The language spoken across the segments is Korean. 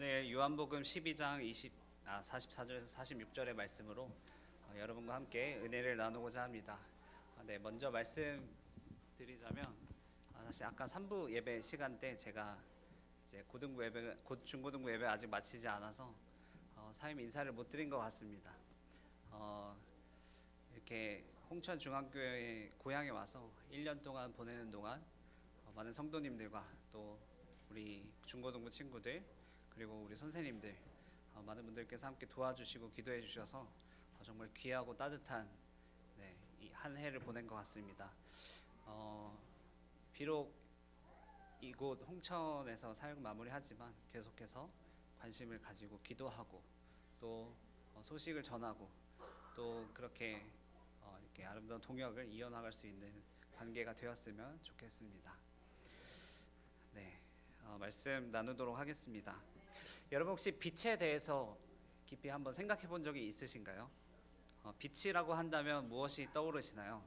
오늘 요한복음 12장 44절에서 46절의 말씀으로 여러분과 함께 은혜를 나누고자 합니다. 네, 먼저 말씀드리자면 사실 아까 3부 예배 시간 때 제가 이제 고등부 예배, 중고등부 예배 아직 마치지 않아서 사임 인사를 못 드린 것 같습니다. 이렇게 홍천 중앙교회 고향에 와서 1년 동안 보내는 동안 많은 성도님들과 또 우리 중고등부 친구들 그리고 우리 선생님들 많은 분들께서 함께 도와주시고 기도해 주셔서 정말 귀하고 따뜻한 이 한 해를 보낸 것 같습니다. 비록 이곳 홍천에서 사역 마무리하지만 계속해서 관심을 가지고 기도하고 또 소식을 전하고 또 그렇게 이렇게 아름다운 동역을 이어나갈 수 있는 관계가 되었으면 좋겠습니다. 네, 말씀 나누도록 하겠습니다. 여러분 혹시 빛에 대해서 깊이 한번 생각해 본 적이 있으신가요? 빛이라고 한다면 무엇이 떠오르시나요?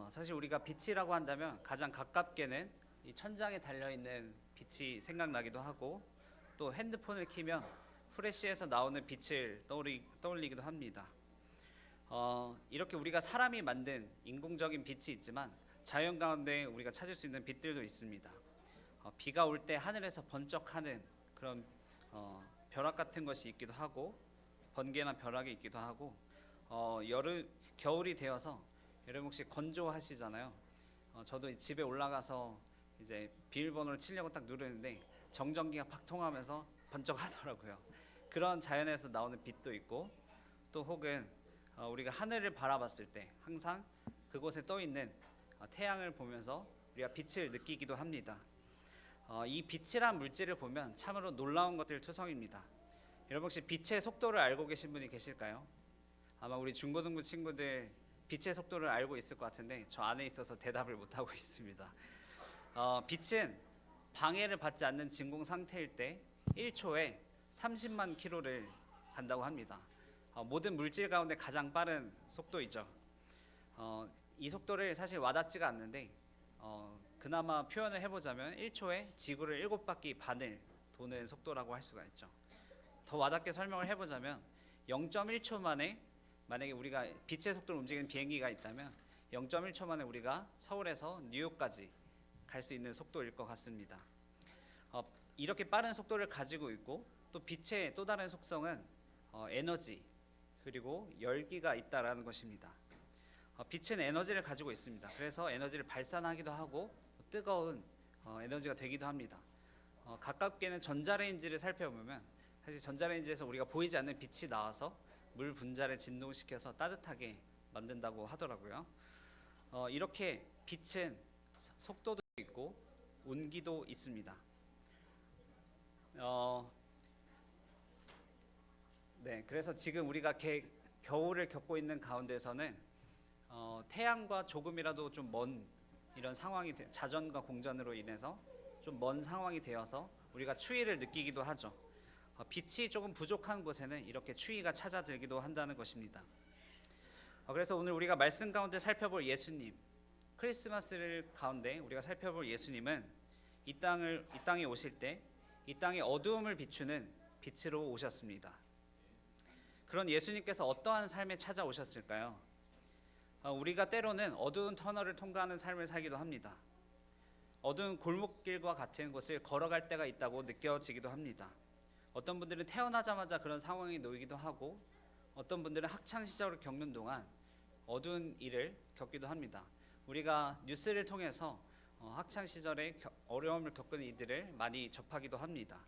사실 우리가 빛이라고 한다면 가장 가깝게는 이 천장에 달려있는 빛이 생각나기도 하고 또 핸드폰을 켜면 프레시에서 나오는 빛을 떠올리기도 합니다. 이렇게 우리가 사람이 만든 인공적인 빛이 있지만 자연 가운데 우리가 찾을 수 있는 빛들도 있습니다. 비가 올 때 하늘에서 번쩍하는 그런 벼락 같은 것이 있기도 하고 번개나 벼락이 있기도 하고 겨울이 되어서 여러분 혹시 건조하시잖아요. 저도 집에 올라가서 이제 비밀번호를 치려고 딱 누르는데 정전기가 팍 통하면서 번쩍하더라고요. 그런 자연에서 나오는 빛도 있고 또 혹은 우리가 하늘을 바라봤을 때 항상 그곳에 떠 있는 태양을 보면서 우리가 빛을 느끼기도 합니다. 이 빛이란 물질을 보면 참으로 놀라운 것들 투성입니다. 여러분 혹시 빛의 속도를 알고 계신 분이 계실까요? 아마 우리 중고등부 친구들 빛의 속도를 알고 있을 것 같은데 저 안에 있어서 대답을 못하고 있습니다. 빛은 방해를 받지 않는 진공 상태일 때 1초에 30만 킬로를 간다고 합니다. 모든 물질 가운데 가장 빠른 속도이죠. 이 속도를 사실 와닿지가 않는데 그나마 표현을 해보자면 1초에 지구를 7바퀴 반을 도는 속도라고 할 수가 있죠. 더 와닿게 설명을 해보자면 0.1초 만에 만약에 우리가 빛의 속도로 움직이는 비행기가 있다면 0.1초 만에 우리가 서울에서 뉴욕까지 갈 수 있는 속도일 것 같습니다. 이렇게 빠른 속도를 가지고 있고 또 빛의 또 다른 속성은 에너지 그리고 열기가 있다라는 것입니다. 빛은 에너지를 가지고 있습니다. 그래서 에너지를 발산하기도 하고 뜨거운 에너지가 되기도 합니다. 가깝게는 전자레인지를 살펴보면 사실 전자레인지에서 우리가 보이지 않는 빛이 나와서 물 분자를 진동시켜서 따뜻하게 만든다고 하더라고요. 이렇게 빛은 속도도 있고 온기도 있습니다. 그래서 지금 우리가 겨울을 겪고 있는 가운데서는 태양과 조금이라도 좀 먼 이런 상황이 자전과 공전으로 인해서 좀 먼 상황이 되어서 우리가 추위를 느끼기도 하죠. 빛이 조금 부족한 곳에는 이렇게 추위가 찾아들기도 한다는 것입니다. 그래서 오늘 우리가 말씀 가운데 살펴볼 예수님, 크리스마스를 가운데 우리가 살펴볼 예수님은 이 땅에 오실 때 이 땅의 어두움을 비추는 빛으로 오셨습니다. 그런 예수님께서 어떠한 삶에 찾아오셨을까요? 우리가 때로는 어두운 터널을 통과하는 삶을 살기도 합니다. 어두운 골목길과 같은 곳을 걸어갈 때가 있다고 느껴지기도 합니다. 어떤 분들은 태어나자마자 그런 상황에 놓이기도 하고 어떤 분들은 학창 시절을 겪는 동안 어두운 일을 겪기도 합니다. 우리가 뉴스를 통해서 학창 시절에 어려움을 겪은 이들을 많이 접하기도 합니다.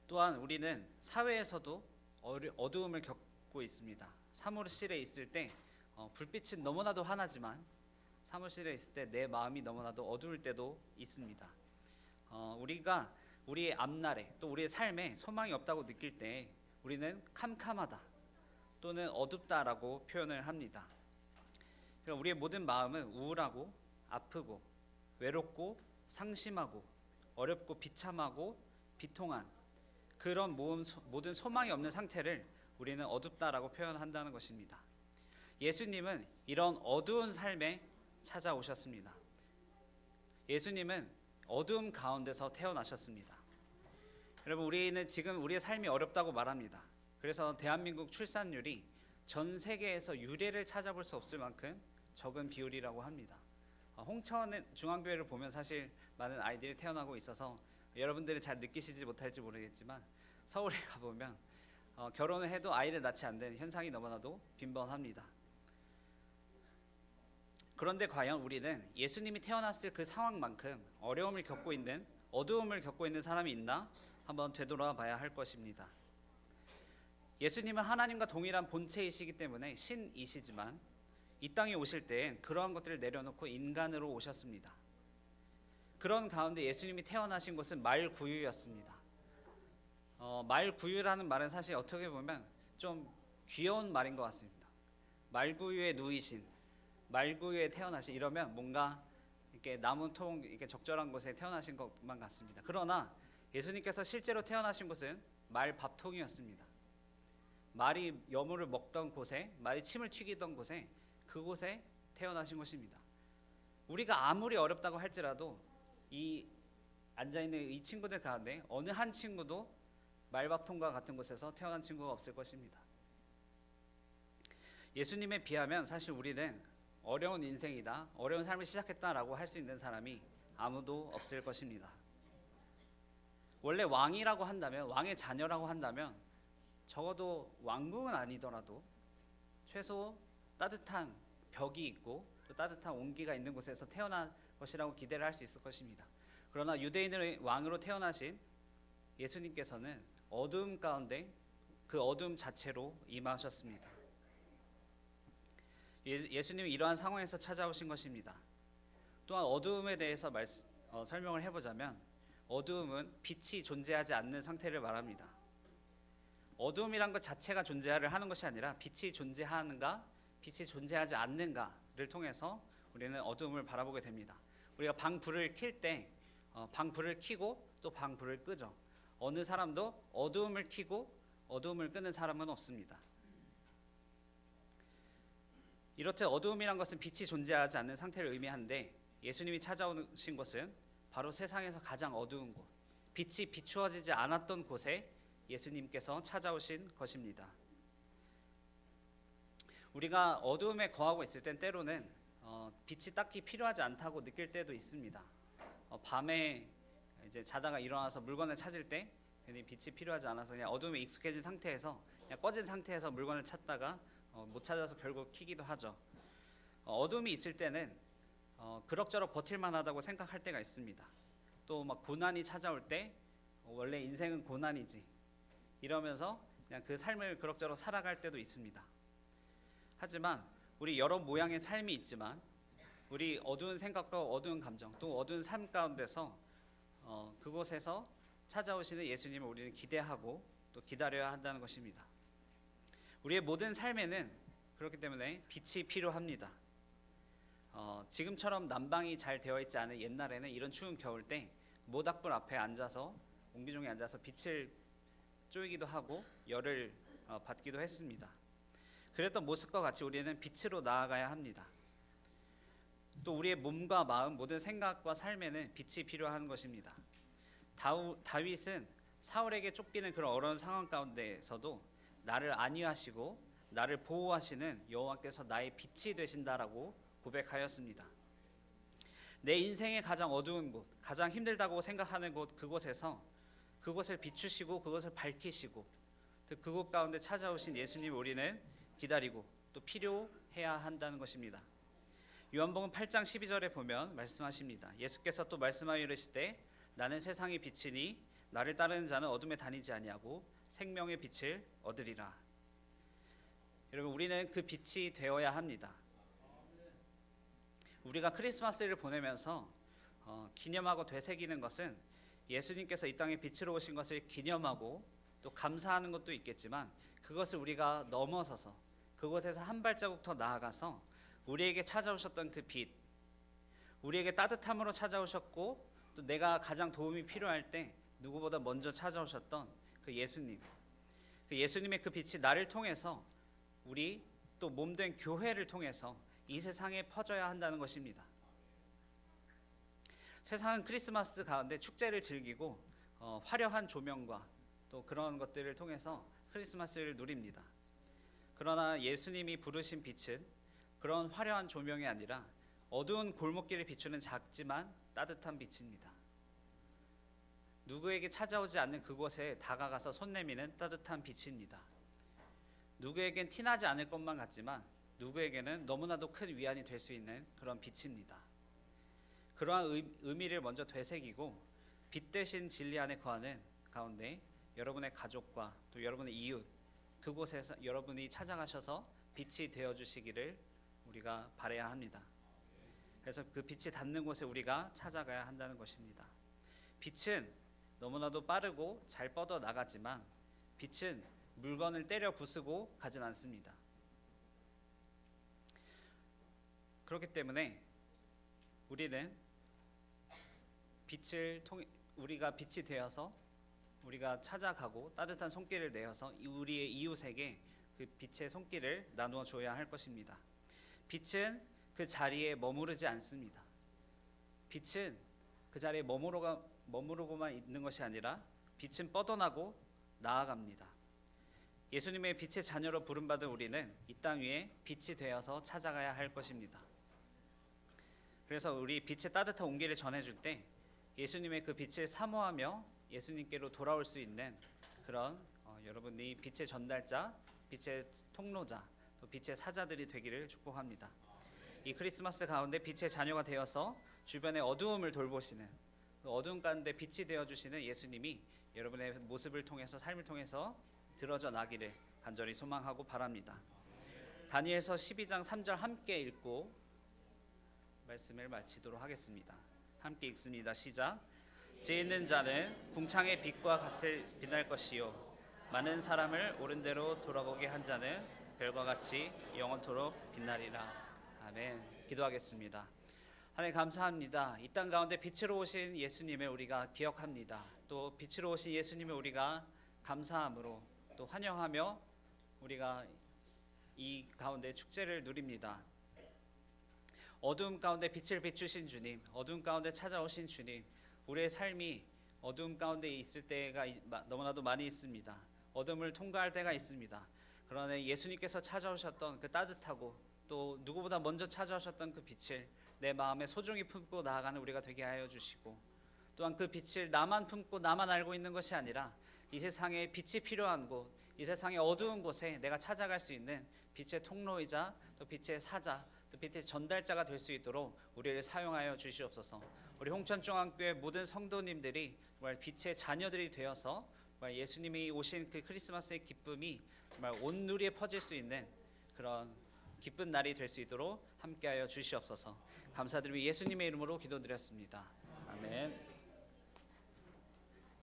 또한 우리는 사회에서도 어두움을 겪고 있습니다. 사무실에 있을 때 불빛은 너무나도 환하지만 사무실에 있을 때 내 마음이 너무나도 어두울 때도 있습니다. 우리가 우리의 앞날에 또 우리의 삶에 소망이 없다고 느낄 때 우리는 캄캄하다 또는 어둡다라고 표현을 합니다. 우리의 모든 마음은 우울하고 아프고 외롭고 상심하고 어렵고 비참하고 비통한 그런 모든 소망이 없는 상태를 우리는 어둡다라고 표현한다는 것입니다. 예수님은 이런 어두운 삶에 찾아오셨습니다. 예수님은 어두움 가운데서 태어나셨습니다. 여러분, 우리는 지금 우리의 삶이 어렵다고 말합니다. 그래서 대한민국 출산율이 전 세계에서 유례를 찾아볼 수 없을 만큼 적은 비율이라고 합니다. 홍천 중앙교회를 보면 사실 많은 아이들이 태어나고 있어서 여러분들이 잘 느끼시지 못할지 모르겠지만 서울에 가보면 결혼을 해도 아이를 낳지 않는 현상이 너무나도 빈번합니다. 그런데 과연 우리는 예수님이 태어났을 그 상황만큼 어려움을 겪고 있는, 어두움을 겪고 있는 사람이 있나 한번 되돌아봐야 할 것입니다. 예수님은 하나님과 동일한 본체이시기 때문에 신이시지만 이 땅에 오실 때엔 그러한 것들을 내려놓고 인간으로 오셨습니다. 그런 가운데 예수님이 태어나신 곳은 말구유였습니다. 말구유라는 말은 사실 어떻게 보면 좀 귀여운 말인 것 같습니다. 말구유에 누이신, 말구유에 태어나신, 이러면 뭔가 이렇게 나무통 이렇게 적절한 곳에 태어나신 것만 같습니다. 그러나 예수님께서 실제로 태어나신 곳은 말밥통이었습니다. 말이 여물을 먹던 곳에, 말이 침을 튀기던 곳에, 그곳에 태어나신 것입니다. 우리가 아무리 어렵다고 할지라도 이 앉아있는 이 친구들 가운데 어느 한 친구도 말밥통과 같은 곳에서 태어난 친구가 없을 것입니다. 예수님에 비하면 사실 우리는 어려운 인생이다, 어려운 삶을 시작했다라고 할 수 있는 사람이 아무도 없을 것입니다. 원래 왕이라고 한다면, 왕의 자녀라고 한다면 적어도 왕궁은 아니더라도 최소 따뜻한 벽이 있고 또 따뜻한 온기가 있는 곳에서 태어난 것이라고 기대를 할 수 있을 것입니다. 그러나 유대인의 왕으로 태어나신 예수님께서는 어두움 가운데 그 어두움 자체로 임하셨습니다. 예수님이 이러한 상황에서 찾아오신 것입니다. 또한 어두움에 대해서 설명을 해보자면 어두움은 빛이 존재하지 않는 상태를 말합니다. 어두움이란 것 자체가 존재를 하는 것이 아니라 빛이 존재하는가, 빛이 존재하지 않는가를 통해서 우리는 어두움을 바라보게 됩니다. 우리가 방 불을 켤 때 방 불을 켜고 또 방 불을 끄죠. 어느 사람도 어두움을 켜고 어두움을 끄는 사람은 없습니다. 이렇듯 어두움이란 것은 빛이 존재하지 않는 상태를 의미하는데 예수님이 찾아오신 것은 바로 세상에서 가장 어두운 곳, 빛이 비추어지지 않았던 곳에 예수님께서 찾아오신 것입니다. 우리가 어두움에 거하고 있을 땐 때로는 빛이 딱히 필요하지 않다고 느낄 때도 있습니다. 밤에 이제 자다가 일어나서 물건을 찾을 때 괜히 빛이 필요하지 않아서 그냥 어두움에 익숙해진 상태에서 그냥 꺼진 상태에서 물건을 찾다가 못 찾아서 결국 켜기도 하죠. 어둠이 있을 때는 그럭저럭 버틸만하다고 생각할 때가 있습니다. 또 막 고난이 찾아올 때 원래 인생은 고난이지 이러면서 그냥 그 삶을 그럭저럭 살아갈 때도 있습니다. 하지만 우리 여러 모양의 삶이 있지만 우리 어두운 생각과 어두운 감정 또 어두운 삶 가운데서 그곳에서 찾아오시는 예수님을 우리는 기대하고 또 기다려야 한다는 것입니다. 우리의 모든 삶에는 그렇기 때문에 빛이 필요합니다. 지금처럼 난방이 잘 되어 있지 않은 옛날에는 이런 추운 겨울 때 모닥불 앞에 앉아서 옹기종이 앉아서 빛을 쬐기도 하고 열을 받기도 했습니다. 그랬던 모습과 같이 우리는 빛으로 나아가야 합니다. 또 우리의 몸과 마음 모든 생각과 삶에는 빛이 필요한 것입니다. 다윗은 사울에게 쫓기는 그런 어려운 상황 가운데에서도 나를 안위하시고 나를 보호하시는 여호와께서 나의 빛이 되신다라고 고백하였습니다. 내 인생의 가장 어두운 곳, 가장 힘들다고 생각하는 곳, 그곳을 비추시고 그것을 밝히시고 그곳 가운데 찾아오신 예수님 우리는 기다리고 또 필요해야 한다는 것입니다. 요한복음 8장 12절에 보면 말씀하십니다. 예수께서 또 말씀하여 이르시되 나는 세상의 빛이니 나를 따르는 자는 어둠에 다니지 아니하고 생명의 빛을 얻으리라. 여러분, 우리는 그 빛이 되어야 합니다. 우리가 크리스마스를 보내면서 기념하고 되새기는 것은 예수님께서 이 땅에 빛으로 오신 것을 기념하고 또 감사하는 것도 있겠지만 그것을 우리가 넘어서서 그곳에서 한 발자국 더 나아가서 우리에게 찾아오셨던 그 빛, 우리에게 따뜻함으로 찾아오셨고 또 내가 가장 도움이 필요할 때 누구보다 먼저 찾아오셨던 그 예수님, 그 예수님의 그 빛이 나를 통해서 우리 또 몸된 교회를 통해서 이 세상에 퍼져야 한다는 것입니다. 세상은 크리스마스 가운데 축제를 즐기고 화려한 조명과 또 그런 것들을 통해서 크리스마스를 누립니다. 그러나 예수님이 부르신 빛은 그런 화려한 조명이 아니라 어두운 골목길을 비추는 작지만 따뜻한 빛입니다. 누구에게 찾아오지 않는 그곳에 다가가서 손 내미는 따뜻한 빛입니다. 누구에겐 티나지 않을 것만 같지만 누구에게는 너무나도 큰 위안이 될 수 있는 그런 빛입니다. 그러한 의미를 먼저 되새기고 빛 대신 진리 안에 거하는 가운데 여러분의 가족과 또 여러분의 이웃, 그곳에서 여러분이 찾아가셔서 빛이 되어 주시기를 우리가 바라야 합니다. 그래서 그 빛이 닿는 곳에 우리가 찾아가야 한다는 것입니다. 빛은 너무나도 빠르고 잘 뻗어 나가지만 빛은 물건을 때려 부수고 가진 않습니다. 그렇기 때문에 우리는 우리가 빛이 되어서 우리가 찾아가고 따뜻한 손길을 내어서 우리의 이웃에게 그 빛의 손길을 나누어 줘야 할 것입니다. 빛은 그 자리에 머무르지 않습니다. 빛은 그 자리에 머무르고만 있는 것이 아니라 빛은 뻗어나고 나아갑니다. 예수님의 빛의 자녀로 부름받은 우리는 이 땅 위에 빛이 되어서 찾아가야 할 것입니다. 그래서 우리 빛의 따뜻한 온기를 전해줄 때 예수님의 그 빛을 사모하며 예수님께로 돌아올 수 있는 그런 여러분이 빛의 전달자, 빛의 통로자, 또 빛의 사자들이 되기를 축복합니다. 이 크리스마스 가운데 빛의 자녀가 되어서 주변의 어두움을 돌보시는, 어두움 가운데 빛이 되어주시는 예수님이 여러분의 모습을 통해서, 삶을 통해서 드러져 나기를 간절히 소망하고 바랍니다. 다니엘서 12장 3절 함께 읽고 말씀을 마치도록 하겠습니다. 함께 읽습니다. 시작. 지혜 있는 자는 궁창의 빛과 같이 빛날 것이요 많은 사람을 옳은 대로 돌아보게 한 자는 별과 같이 영원토록 빛나리라. 아멘. 기도하겠습니다. 하나님 감사합니다. 이 땅 가운데 빛으로 오신 예수님을 우리가 기억합니다. 또 빛으로 오신 예수님을 우리가 감사함으로 또 환영하며 우리가 이 가운데 축제를 누립니다. 어두움 가운데 빛을 비추신 주님, 어두움 가운데 찾아오신 주님, 우리의 삶이 어두움 가운데 있을 때가 너무나도 많이 있습니다. 어둠을 통과할 때가 있습니다. 그러나 예수님께서 찾아오셨던 그 따뜻하고 또 누구보다 먼저 찾아오셨던 그 빛을 내 마음에 소중히 품고 나아가는 우리가 되게 하여 주시고, 또한 그 빛을 나만 품고 나만 알고 있는 것이 아니라 이 세상에 빛이 필요한 곳, 이 세상의 어두운 곳에 내가 찾아갈 수 있는 빛의 통로이자 또 빛의 사자, 또 빛의 전달자가 될 수 있도록 우리를 사용하여 주시옵소서. 우리 홍천중앙교회 모든 성도님들이 정말 빛의 자녀들이 되어서 정말 예수님이 오신 그 크리스마스의 기쁨이 정말 온 누리에 퍼질 수 있는 그런 기쁜 날이 될 수 있도록 함께하여 주시옵소서. 감사드리며 예수님의 이름으로 기도드렸습니다. 아멘.